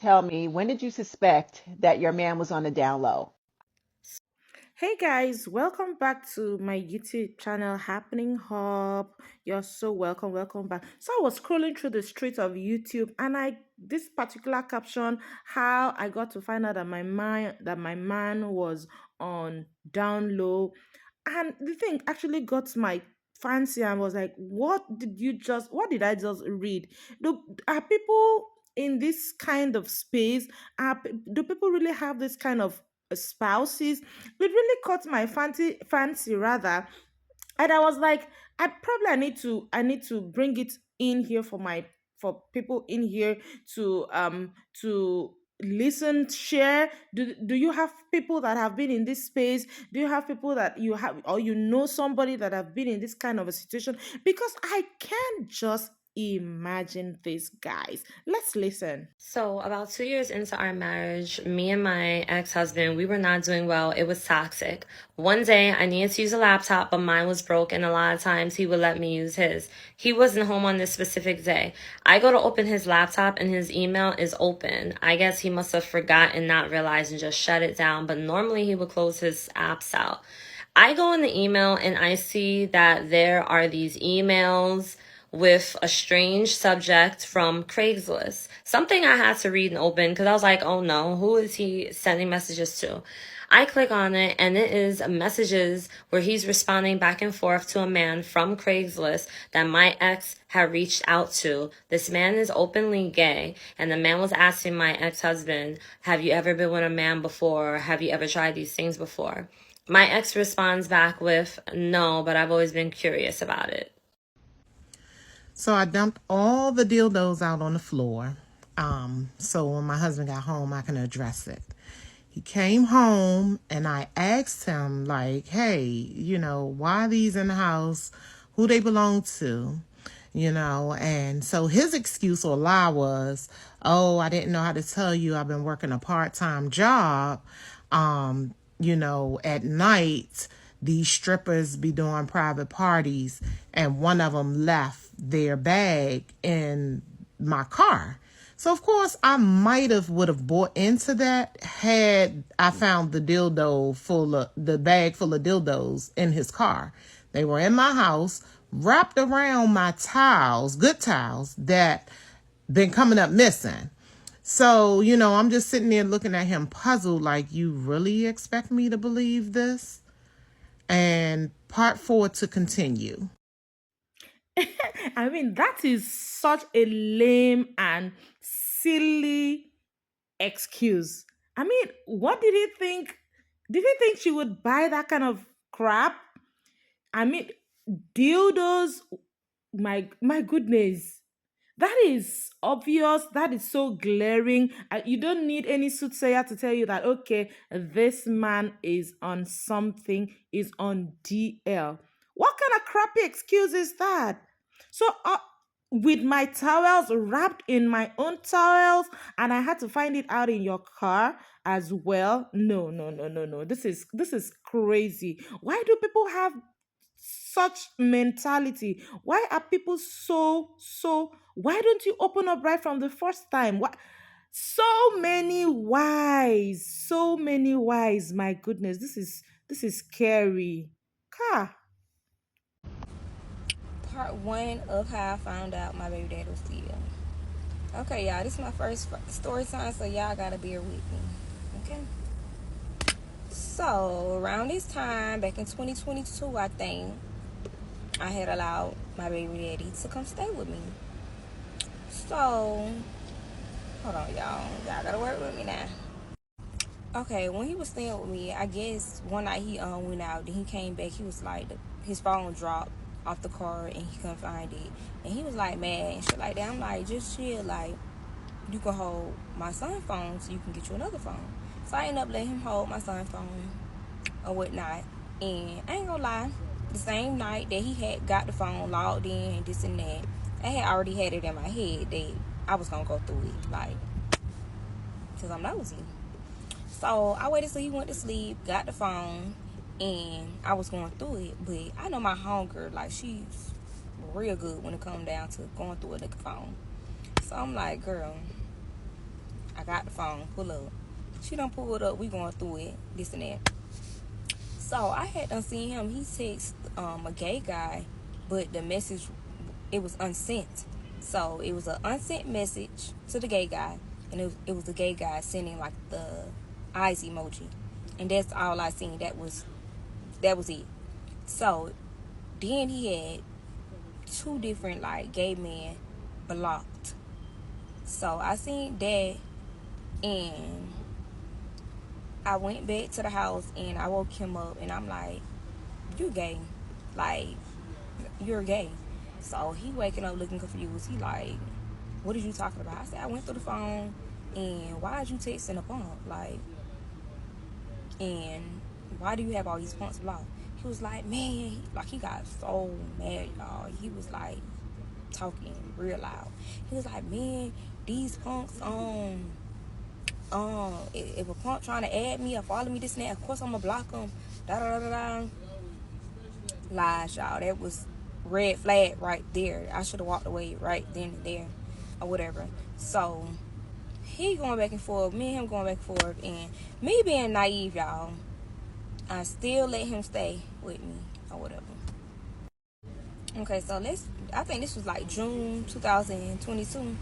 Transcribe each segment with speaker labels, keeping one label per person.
Speaker 1: Tell me, when did you suspect that your man was on the down low?
Speaker 2: Hey guys, welcome back to my YouTube channel Happening Hub. You're so welcome back. So I was scrolling through the streets of YouTube and I this particular caption how I got to find out that my man was on down low, and the thing actually got my fancy and was like, what did I just read? Are people in this kind of space? Do people really have this kind of spouses? It really caught my fancy rather, and I was like, I need to bring it in here for people in here to listen, share. Do you have people that have been in this space? Do you have people that you have, or you know somebody that have been in this kind of a situation? Because I can't just imagine this, guys. Let's listen.
Speaker 3: So, about 2 years into our marriage, me and my ex husband, we were not doing well. It was toxic. One day, I needed to use a laptop, but mine was broke, and a lot of times he would let me use his. He wasn't home on this specific day. I go to open his laptop, and his email is open. I guess he must have forgot and not realized and just shut it down, but normally he would close his apps out. I go in the email, and I see that there are these emails with a strange subject from Craigslist. Something I had to read and open because I was like, oh no, who is he sending messages to? I click on it and it is messages where he's responding back and forth to a man from Craigslist that my ex had reached out to. This man is openly gay, and the man was asking my ex-husband, have you ever been with a man before? Have you ever tried these things before? My ex responds back with, no, but I've always been curious about it.
Speaker 4: So I dumped all the dildos out on the floor. So when my husband got home, I can address it. He came home and I asked him, like, hey, why are these in the house? Who they belong to? And so his excuse or lie was, oh, I didn't know how to tell you. I've been working a part-time job. At night, these strippers be doing private parties, and one of them left their bag in my car. So of course I would have bought into that had I found the bag full of dildos in his car. They were in my house, wrapped around my towels, good towels that been coming up missing. So, I'm just sitting there looking at him puzzled, like, you really expect me to believe this? And part 4 to continue.
Speaker 2: I mean, that is such a lame and silly excuse. I mean, what did he think? Did he think she would buy that kind of crap? I mean, dildos, my goodness. That is obvious. That is so glaring. You don't need any soothsayer to tell you that, okay, this man is on something, is on DL. What kind of crappy excuse is that? So, with my towels wrapped in my own towels, and I had to find it out in your car as well. No, no, no, no, no. This is crazy. Why do people have such mentality? Why are people so? Why don't you open up right from the first time? What? So many whys. My goodness, this is scary. Car.
Speaker 5: Part one of how I found out my baby daddy was still. Okay, y'all, this is my first story time, so y'all gotta bear with me. Okay? So, around this time, back in 2022, I think, I had allowed my baby daddy to come stay with me. So, hold on, y'all. Y'all gotta work with me now. Okay, when he was staying with me, I guess one night he went out, then he came back. He was like, his phone dropped off the car and he couldn't find it, and he was like mad and shit like that. I'm like, just chill, like you can hold my son's phone so you can get you another phone. So I ended up letting him hold my son's phone or whatnot. And I ain't gonna lie, the same night that he had got the phone logged in and this and that, I had already had it in my head that I was gonna go through it, like, because I'm nosy. So I waited till he went to sleep, got the phone, and I was going through it. But I know my homegirl, like, she's real good when it comes down to going through a nigga phone. So I'm like, girl, I got the phone, pull up. She done pulled up, we going through it, this and that. So I had done seen him, he text a gay guy, but the message, it was unsent. So it was an unsent message to the gay guy, and it was the gay guy sending like the eyes emoji. And that's all I seen. That was it. So then he had 2 different like gay men blocked. So I seen that, and I went back to the house and I woke him up and I'm like, you gay. Like, you're gay. So he waking up looking confused. He like, what are you talking about? I said, I went through the phone, and why is you texting a punk? Like, and why do you have all these punks blocked? He was like, man, like he got so mad, y'all. He was like talking real loud. He was like, man, these punks, if a punk trying to add me or follow me, this and that, of course I'm gonna block them. Da da da da. Lies, y'all. That was red flag right there. I should have walked away right then and there, or whatever. So he going back and forth, me and him going back and forth, and me being naive, y'all, I still let him stay with me or whatever. Okay, so I think this was like June 2022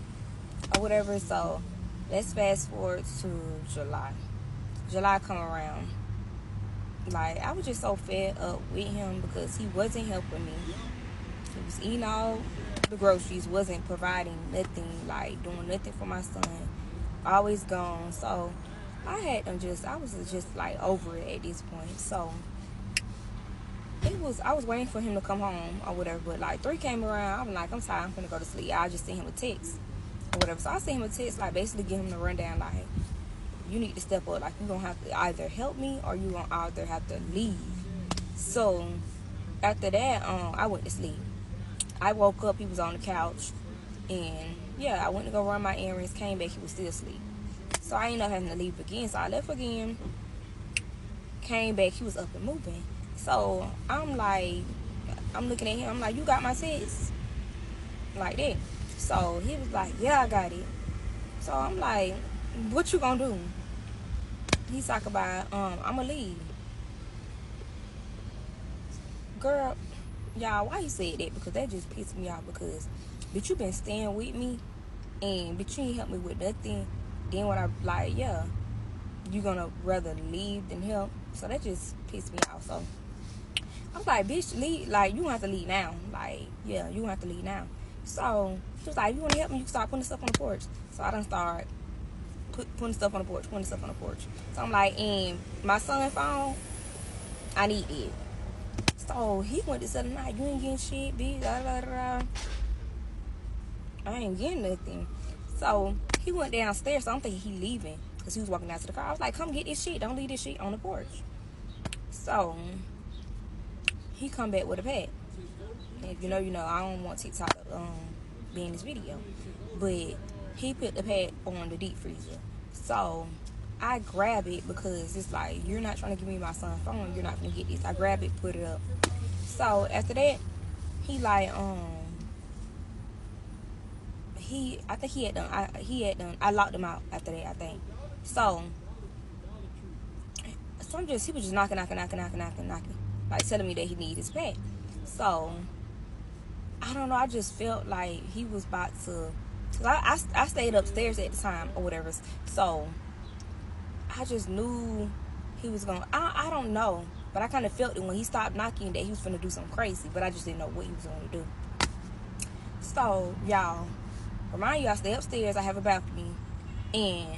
Speaker 5: or whatever. So let's fast forward to July. July come around. Like, I was just so fed up with him because he wasn't helping me. He was eating all the groceries, wasn't providing nothing, like doing nothing for my son. Always gone. So I was just like over it at this point. So I was waiting for him to come home or whatever, but like 3 came around. I'm like, I'm tired, I'm gonna go to sleep. I just sent him a text or whatever. So I sent him a text, like basically give him the rundown, like, you need to step up. Like, you're gonna have to either help me or you gonna either have to leave. So after that, I went to sleep. I woke up, he was on the couch, and yeah, I went to go run my errands, came back, he was still asleep. So I ended up having to leave again. So I left again, came back, he was up and moving. So I'm looking at him, I'm like, you got my text? Like that. So he was like, yeah, I got it. So I'm like, what you gonna do? He's talking about, I'ma leave. Girl, y'all, why you said that? Because that just pissed me off, because bitch, you been staying with me, and bitch, you ain't help me with nothing. Then when I like, yeah, you gonna rather leave than help. So that just pissed me off. So I was like, bitch, leave. Like, you gonna have to leave now. Like, yeah, you gonna have to leave now. So she was like, you wanna help me? You can start putting stuff on the porch. So I done start putting stuff on the porch. So I'm like, and my son's phone, I need it. So he went to say, nah, you ain't getting shit, bitch. Da, da, da. I ain't getting nothing. So he went downstairs. So I'm thinking he leaving because he was walking down to the car. I was like, come get this shit. Don't leave this shit on the porch. So he come back with a pad. And you know, I don't want TikTok be in this video. But he put the pad on the deep freezer. So I grab it because it's like, you're not trying to give me my son's phone. You're not going to get this. I grab it, put it up. So after that, he like, I think he had done, I locked him out after that, I think. So he was just knocking, like telling me that he needed his pad. So I don't know, I just felt like he was about to, because I stayed upstairs at the time or whatever. So I just knew he was going to, I don't know, but I kind of felt it when he stopped knocking that he was going to do something crazy, but I just didn't know what he was going to do. So, y'all, remind you, I stay upstairs, I have a balcony, and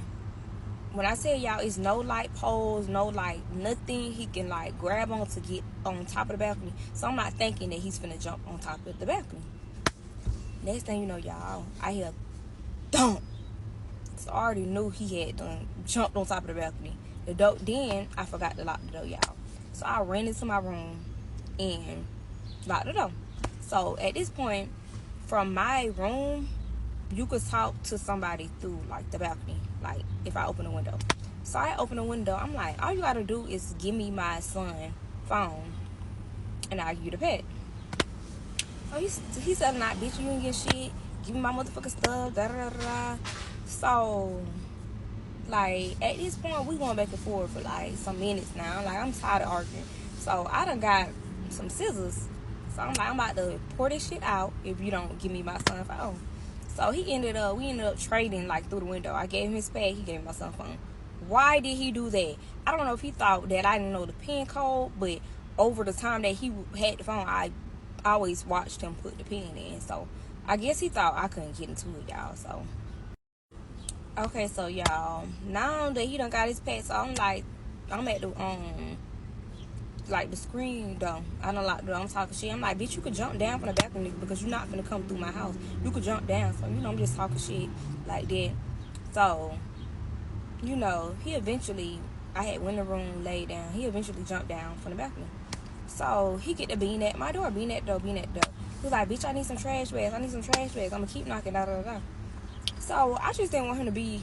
Speaker 5: when I say y'all, it's no light poles, no like nothing he can like grab on to get on top of the balcony. So I'm not thinking that he's finna jump on top of the balcony. Next thing you know, y'all, I hear thump. So I already knew he had done jumped on top of the balcony. The door, then I forgot to lock the door, y'all. So I ran into my room and locked the door. So at this point, from my room, you could talk to somebody through like the balcony, like if I open the window. So I open the window, I'm like, all you gotta do is give me my son's phone and I'll give you the pet. So he said, nah, bitch, you ain't get shit. Give me my motherfucking stuff, da da da da. So Like, at this point, we going back and forth for like some minutes now. Like, I'm tired of arguing. So I done got some scissors. So I'm like, I'm about to pour this shit out if you don't give me my son's phone. So we ended up trading like through the window. I gave him his bag, he gave me my son's phone. Why did he do that? I don't know if he thought that I didn't know the PIN code, but over the time that he had the phone, I always watched him put the PIN in. So I guess he thought I couldn't get into it, y'all. So okay, so y'all, now that he done got his pet, so I'm at the like the screen though. I don't like I'm talking shit. I'm like, bitch, you could jump down from the balcony because you're not gonna come through my house. You could jump down. So I'm just talking shit like that. So he eventually, I had went in the room, laid down. He eventually jumped down from the balcony. So he get to being at my door, being at the door. He was like, bitch, I need some trash bags. I'm gonna keep knocking, da da da. So I just didn't want him to be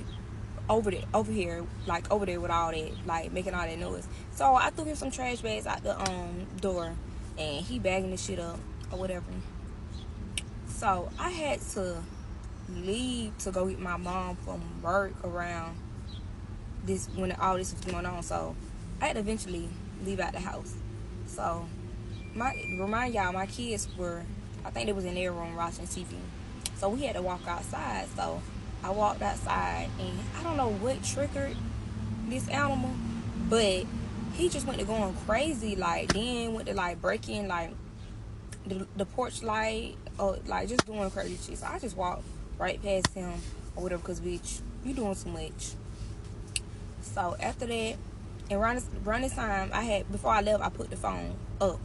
Speaker 5: over here, like over there with all that, like making all that noise. So I threw him some trash bags out the door, and he bagging the shit up or whatever. So I had to leave to go get my mom from work around this when all this was going on. So I had to eventually leave out the house. So remind y'all, my kids were, I think they was in their room watching TV. So we had to walk outside. So I walked outside, and I don't know what triggered this animal, but he just went to going crazy. Like, then went to like breaking like the porch light, or like just doing crazy shit. So I just walked right past him or whatever, because bitch, you doing too much. So after that, and around this time, before I left, I put the phone up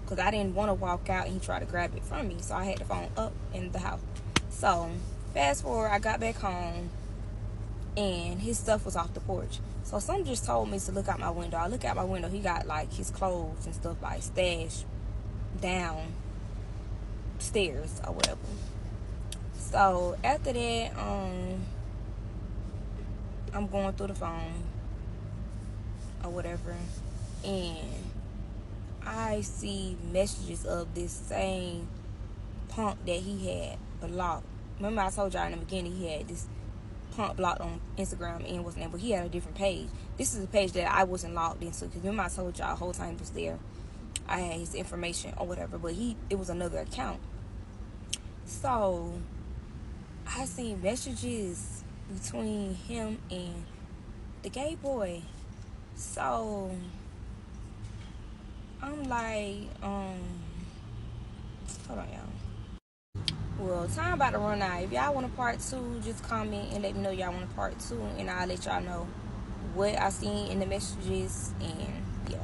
Speaker 5: because I didn't want to walk out and he tried to grab it from me. So I had the phone up in the house. So fast forward, I got back home and his stuff was off the porch. So someone just told me to look out my window. I look out my window, he got like his clothes and stuff like stashed down stairs or whatever. So after that, I'm going through the phone or whatever, and I see messages of this same punk that he had blocked. Remember I told y'all in the beginning he had this punk blocked on Instagram and what's name, but he had a different page. This is a page that I wasn't logged into, because remember I told y'all the whole time he was there, I had his information or whatever, but it was another account. So I seen messages between him and the gay boy. So I'm like, hold on, y'all. Well, time about to run out. If y'all want a part 2, just comment and let me know y'all want a part 2, and I'll let y'all know what I seen in the messages, and yeah.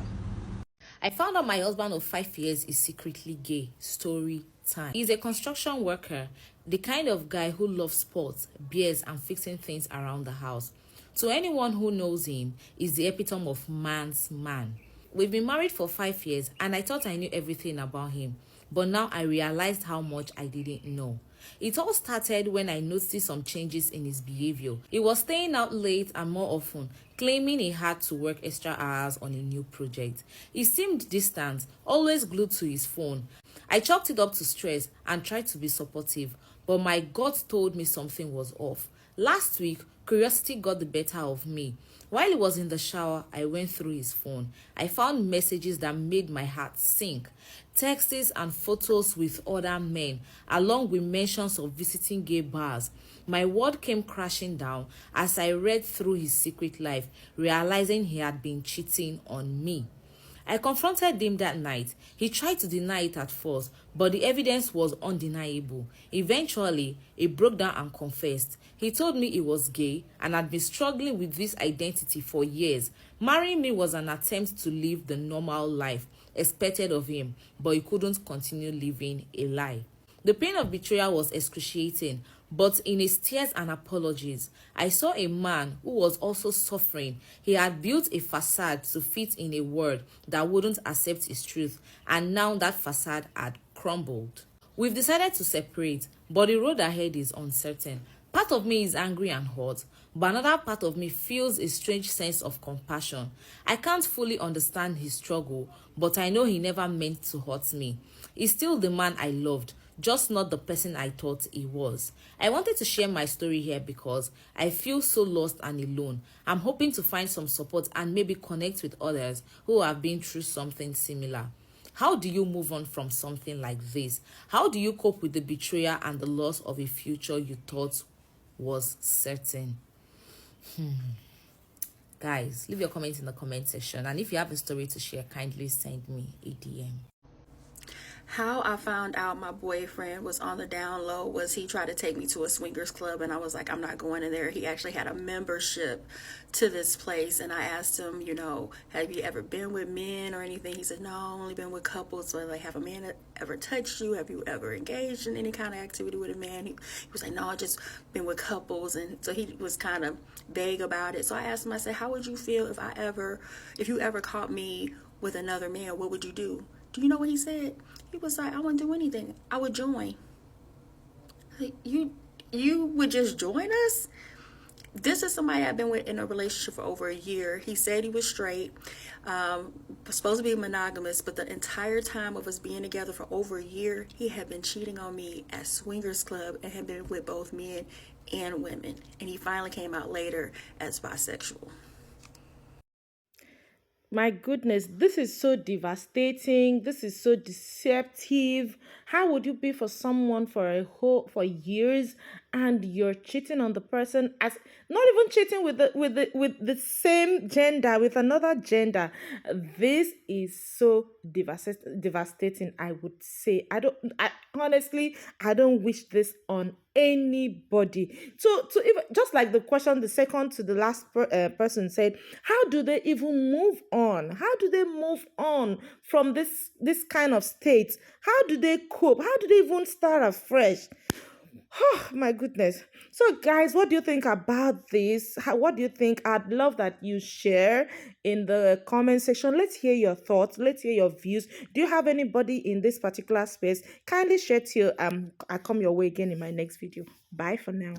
Speaker 2: I found out my husband of 5 years is secretly gay. Story time. He's a construction worker, the kind of guy who loves sports, beers, and fixing things around the house. To anyone who knows him, he's the epitome of man's man. We've been married for 5 years, and I thought I knew everything about him. But now I realized how much I didn't know. It all started when I noticed some changes in his behavior. He was staying out late and more often, claiming he had to work extra hours on a new project. He seemed distant, always glued to his phone. I chalked it up to stress and tried to be supportive, but my gut told me something was off. Last week, curiosity got the better of me. While he was in the shower, I went through his phone. I found messages that made my heart sink. Texts and photos with other men, along with mentions of visiting gay bars. My world came crashing down as I read through his secret life, realizing he had been cheating on me. I confronted him that night. He tried to deny it at first, but the evidence was undeniable. Eventually, he broke down and confessed. He told me he was gay and had been struggling with this identity for years. Marrying me was an attempt to live the normal life expected of him, but he couldn't continue living a lie. The pain of betrayal was excruciating, but in his tears and apologies, I saw a man who was also suffering. He had built a facade to fit in a world that wouldn't accept his truth, and now that facade had crumbled. We've decided to separate, but the road ahead is uncertain. Part of me is angry and hurt, but another part of me feels a strange sense of compassion. I can't fully understand his struggle, but I know he never meant to hurt me. He's still the man I loved,
Speaker 6: just not the person I thought he was. I wanted to share my story here because I feel so lost and alone. I'm hoping to find some support and maybe connect with others who have been through something similar. How do you move on from something like this? How do you cope with the betrayal and the loss of a future you thought was certain? Guys, leave your comments in the comment section, and if you have a story to share, kindly send me a DM.
Speaker 7: How I found out my boyfriend was on the down low was he tried to take me to a swingers club, and I was like, I'm not going in there. He actually had a membership to this place, and I asked him, have you ever been with men or anything? He said, no, I've only been with couples. So like, have a man ever touched you? Have you ever engaged in any kind of activity with a man? He was like, no, I just been with couples. And so he was kind of vague about it. So I asked him, I said, how would you feel if you ever caught me with another man? What would you do? Do you know what he said? He was like, I wouldn't do anything. I would join. Like, you would just join us? This is somebody I've been with in a relationship for over a year. He said he was straight, supposed to be monogamous, but the entire time of us being together for over a year, he had been cheating on me at swingers club and had been with both men and women. And he finally came out later as bisexual.
Speaker 2: My goodness, this is so devastating. This is so deceptive. How would you be for someone for years, and you're cheating on the person, as not even cheating with the same gender, with another gender? This is so devastating, I would say. Honestly, I don't wish this on anybody. To even, just like the question, the second to the last person said, how do they even move on? How do they move on from this kind of state? How do they cope? How do they even start afresh? Oh my goodness. So guys, what do you think about this? What do you think? I'd love that you share in the comment section. Let's hear your thoughts. Let's hear your views. Do you have anybody in this particular space? Kindly share till I come your way again in my next video. Bye for now.